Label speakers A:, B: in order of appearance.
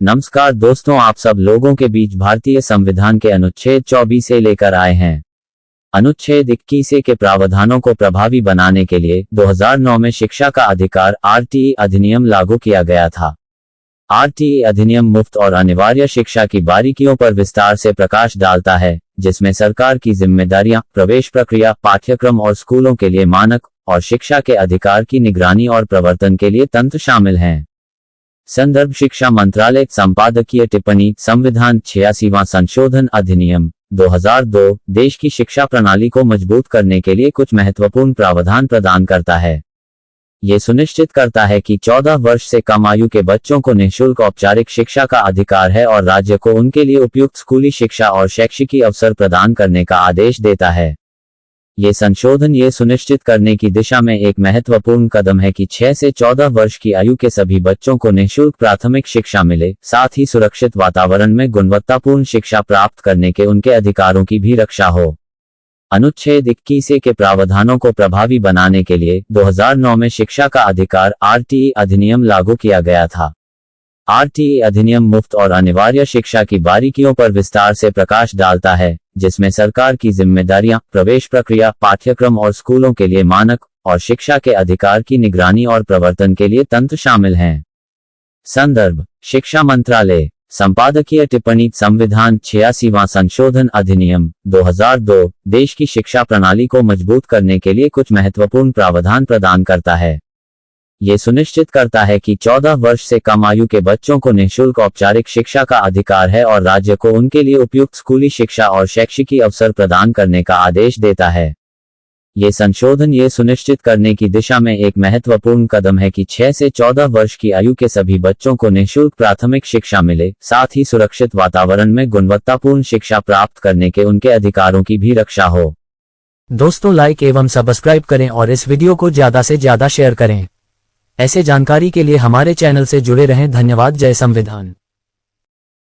A: नमस्कार दोस्तों, आप सब लोगों के बीच भारतीय संविधान के अनुच्छेद 24 से लेकर आए हैं। अनुच्छेद 21 के प्रावधानों को प्रभावी बनाने के लिए 2009 में शिक्षा का अधिकार आरटीई अधिनियम लागू किया गया था। आरटीई अधिनियम मुफ्त और अनिवार्य शिक्षा की बारीकियों पर विस्तार से प्रकाश डालता है, जिसमें सरकार की जिम्मेदारियां, प्रवेश प्रक्रिया, पाठ्यक्रम और स्कूलों के लिए मानक और शिक्षा के अधिकार की निगरानी और प्रवर्तन के लिए तंत्र शामिल हैं। संदर्भ शिक्षा मंत्रालय संपादकीय टिप्पणी संविधान 86वां संशोधन अधिनियम 2002 देश की शिक्षा प्रणाली को मजबूत करने के लिए कुछ महत्वपूर्ण प्रावधान प्रदान करता है। ये सुनिश्चित करता है कि 14 वर्ष से कम आयु के बच्चों को निःशुल्क औपचारिक शिक्षा का अधिकार है और राज्य को उनके लिए उपयुक्त स्कूली शिक्षा और शैक्षिकी अवसर प्रदान करने का आदेश देता है। ये संशोधन ये सुनिश्चित करने की दिशा में एक महत्वपूर्ण कदम है कि 6 से 14 वर्ष की आयु के सभी बच्चों को निःशुल्क प्राथमिक शिक्षा मिले, साथ ही सुरक्षित वातावरण में गुणवत्तापूर्ण शिक्षा प्राप्त करने के उनके अधिकारों की भी रक्षा हो। अनुच्छेद 21 के प्रावधानों को प्रभावी बनाने के लिए 2009 में शिक्षा का अधिकार आरटीई अधिनियम लागू किया गया था। आरटीई अधिनियम मुफ्त और अनिवार्य शिक्षा की बारीकियों पर विस्तार से प्रकाश डालता है, जिसमें सरकार की जिम्मेदारियां, प्रवेश प्रक्रिया, पाठ्यक्रम और स्कूलों के लिए मानक और शिक्षा के अधिकार की निगरानी और प्रवर्तन के लिए तंत्र शामिल हैं। संदर्भ शिक्षा मंत्रालय संपादकीय टिप्पणी संविधान 86वां संशोधन अधिनियम 2002 देश की शिक्षा प्रणाली को मजबूत करने के लिए कुछ महत्वपूर्ण प्रावधान प्रदान करता है। ये सुनिश्चित करता है कि 14 वर्ष से कम आयु के बच्चों को निःशुल्क औपचारिक शिक्षा का अधिकार है और राज्य को उनके लिए उपयुक्त स्कूली शिक्षा और शैक्षिकी अवसर प्रदान करने का आदेश देता है। ये संशोधन ये सुनिश्चित करने की दिशा में एक महत्वपूर्ण कदम है कि 6 से 14 वर्ष की आयु के सभी बच्चों को निःशुल्क प्राथमिक शिक्षा मिले, साथ ही सुरक्षित वातावरण में गुणवत्तापूर्ण शिक्षा प्राप्त करने के उनके अधिकारों की भी रक्षा हो।
B: दोस्तों, लाइक एवं सब्सक्राइब करें और इस वीडियो को ज्यादा से ज्यादा शेयर करें। ऐसे जानकारी के लिए हमारे चैनल से जुड़े रहें। धन्यवाद। जय संविधान।